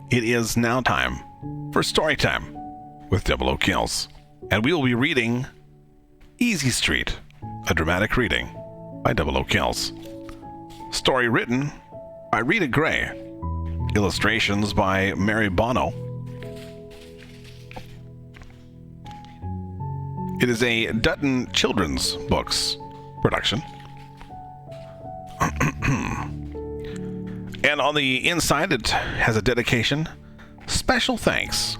It is now time for Storytime with Double O Kills. And we will be reading Easy Street, a dramatic reading by Double O Kills. Story written by Rita Gray. Illustrations by Mary Bono. It is a Dutton Children's Books production. And on the inside, it has a dedication. Special thanks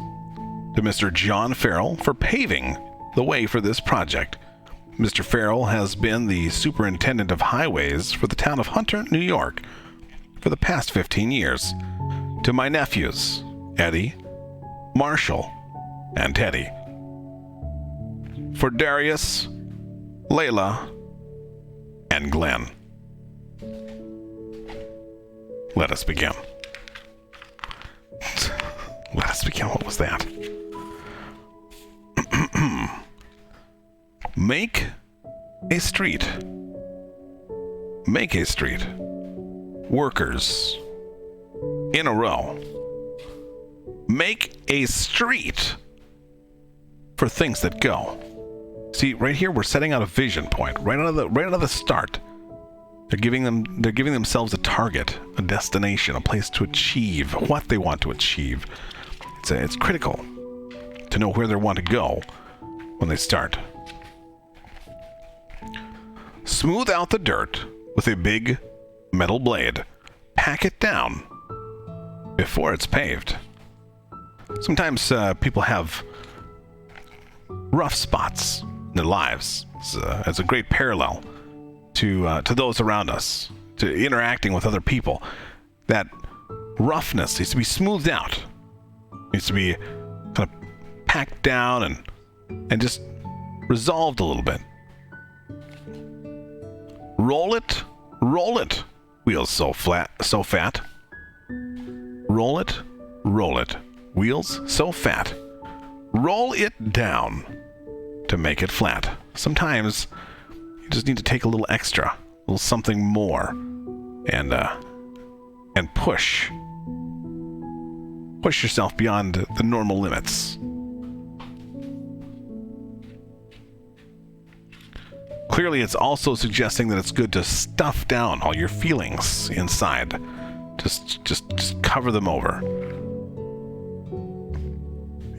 to Mr. John Farrell for paving the way for this project. Mr. Farrell has been the superintendent of highways for the town of Hunter, New York, for the past 15 years. To my nephews, Eddie, Marshall, and Teddy. For Darius, Layla, and Glenn. Let us begin. Let us begin. What was that? Make a street. Make a street. Workers. In a row. Make a street for things that go. See, right here we're setting out a vision point. Right out of the start. They're giving themselves a target, a destination, a place to achieve what they want to achieve. It's critical to know where they want to go when they start. Smooth out the dirt with a big metal blade. Pack it down before it's paved. Sometimes people have rough spots in their lives. It's a great parallel to those around us, to interacting with other people. That roughness needs to be smoothed out. Needs to be kind of packed down and just resolved a little bit. Roll it, wheels so fat. Roll it, wheels so fat. Roll it down to make it flat. Sometimes you just need to take a little extra, a little something more, and push yourself beyond the normal limits. Clearly, it's also suggesting that it's good to stuff down all your feelings inside. Just cover them over.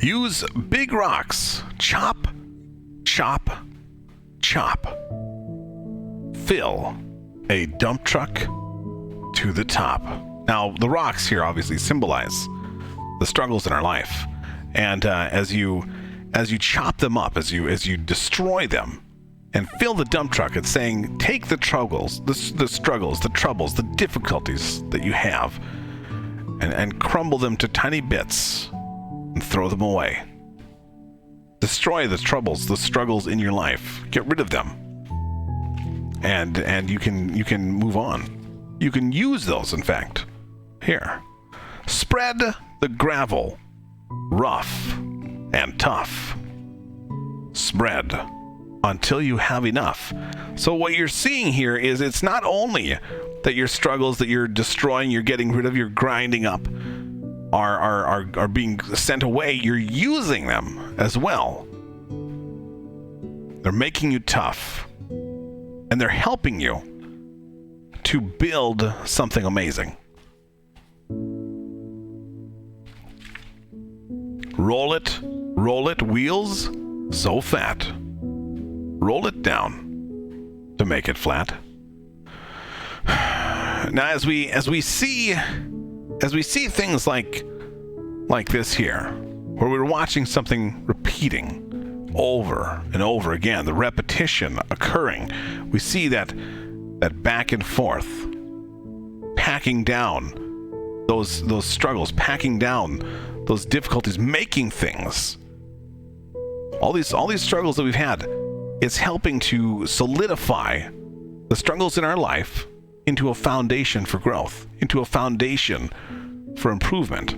Use big rocks. Chop, chop, chop. Fill a dump truck to the top. Now, the rocks here obviously symbolize the struggles in our life, and as you chop them up, as you destroy them, and fill the dump truck, it's saying take the struggles, the troubles, the difficulties that you have, and crumble them to tiny bits and throw them away. Destroy the troubles, the struggles in your life. Get rid of them. And you can move on. You can use those, in fact. Here. Spread the gravel, rough and tough. Spread until you have enough. So what you're seeing here is it's not only that your struggles that you're destroying, you're getting rid of, you're grinding up, are being sent away, you're using them as well. They're making you tough. And they're helping you to build something amazing. Roll it, wheels so fat. Roll it down to make it flat. Now, as we see things like this here, where we're watching something repeating over and over again, the repetition occurring, we see that back and forth, packing down those struggles, packing down those difficulties, making things. All these struggles that we've had, it's helping to solidify the struggles in our life into a foundation for growth, into a foundation for improvement.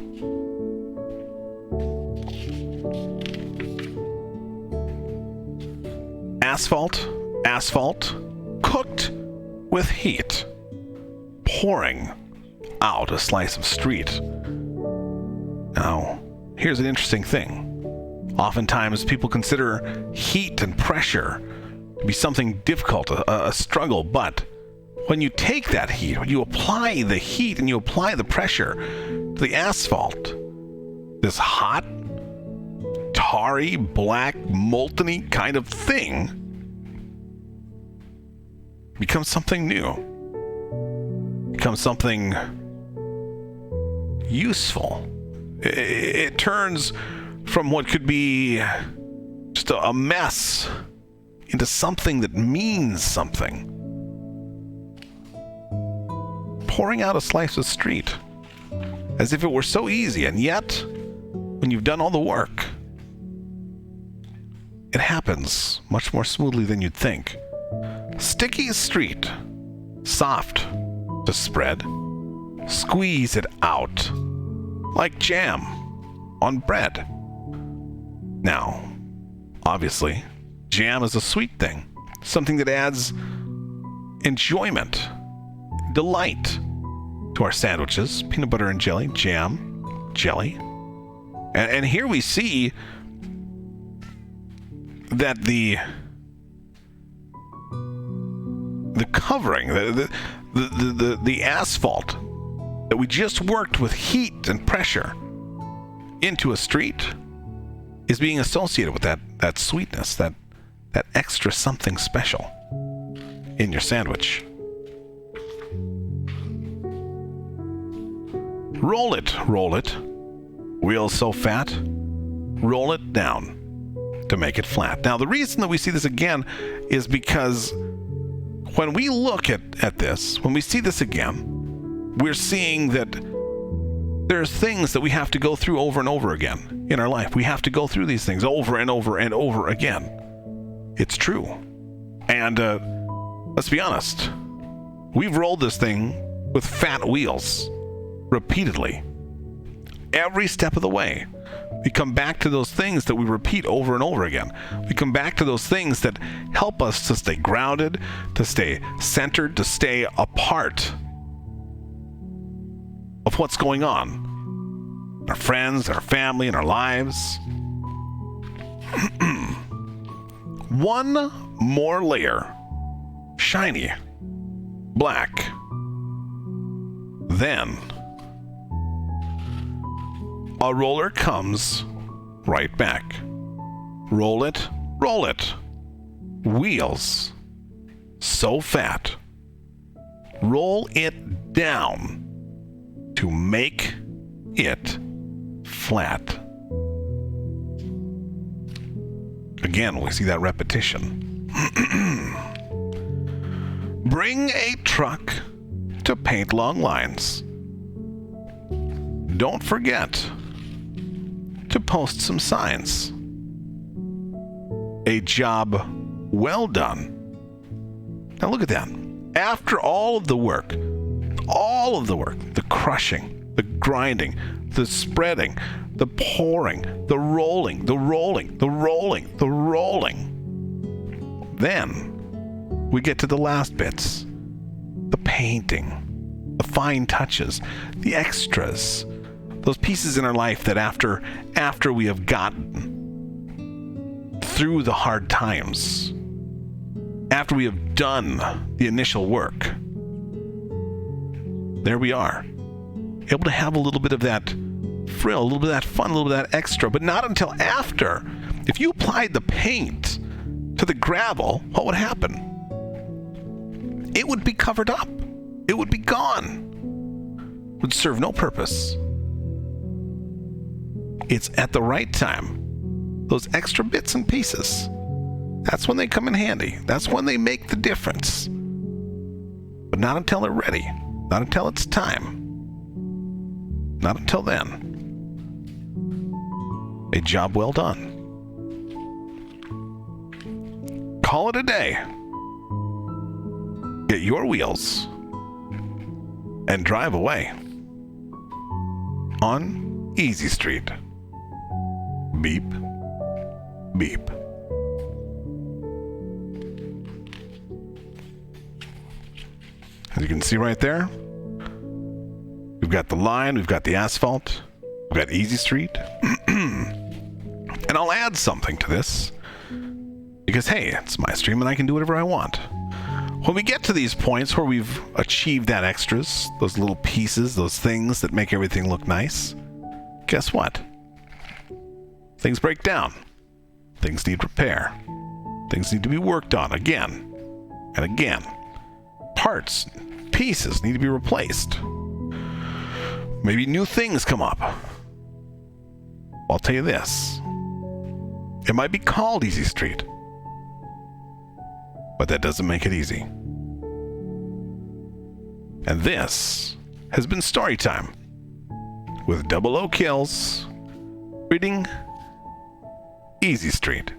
Asphalt, cooked with heat, pouring out a slice of street. Now, here's an interesting thing. Oftentimes, people consider heat and pressure to be something difficult, a struggle, but when you take that heat, when you apply the heat and you apply the pressure to the asphalt, this hot, tarry, black, molten-y kind of thing becomes something new, becomes something useful. It turns from what could be just a mess into something that means something. Pouring out a slice of street as if it were so easy, and yet, when you've done all the work, it happens much more smoothly than you'd think. Sticky street, soft to spread, squeeze it out like jam on bread. Now, obviously, jam is a sweet thing, something that adds enjoyment, delight to our sandwiches, peanut butter and jelly, jam, jelly. And here we see that the covering, the asphalt that we just worked with heat and pressure into a street is being associated with that sweetness, that extra something special in your sandwich. Roll it, wheels so fat, roll it down to make it flat. Now, the reason that we see this again is because when we look at this, when we see this again, we're seeing that there's things that we have to go through over and over again in our life. We have to go through these things over and over and over again. It's true. And let's be honest, we've rolled this thing with fat wheels repeatedly. Every step of the way, we come back to those things that we repeat over and over again. We come back to those things that help us to stay grounded, to stay centered, to stay a part of what's going on. Our friends, our family, and our lives. One more layer. Shiny. Black. Then a roller comes right back. Roll it, roll it. Wheels so fat. Roll it down to make it flat. Again, we see that repetition. Bring a truck to paint long lines. Don't forget to post some signs. A job well done. Now look at that. After all of the work, the crushing, the grinding, the spreading, the pouring, the rolling, then we get to the last bits. The painting, the fine touches, the extras, those pieces in our life that after we have gotten through the hard times, after we have done the initial work, there we are, able to have a little bit of that frill, a little bit of that fun, a little bit of that extra, but not until after. If you applied the paint to the gravel, what would happen? It would be covered up. It would be gone. It would serve no purpose. It's at the right time, those extra bits and pieces, that's when they come in handy. That's when they make the difference. But not until they're ready. Not until it's time. Not until then. A job well done. Call it a day. Get your wheels and drive away on Easy Street. Beep, beep. As you can see right there, we've got the line, we've got the asphalt, We've got Easy Street. And I'll add something to this. Because, hey, it's my stream and I can do whatever I want. When we get to these points where we've achieved that extras, those little pieces, those things that make everything look nice, guess what? Things break down. Things need repair. Things need to be worked on again and again. Parts, pieces need to be replaced. Maybe new things come up. I'll tell you this. It might be called Easy Street, but that doesn't make it easy. And this has been Storytime with 00 Kills reading Easy Street.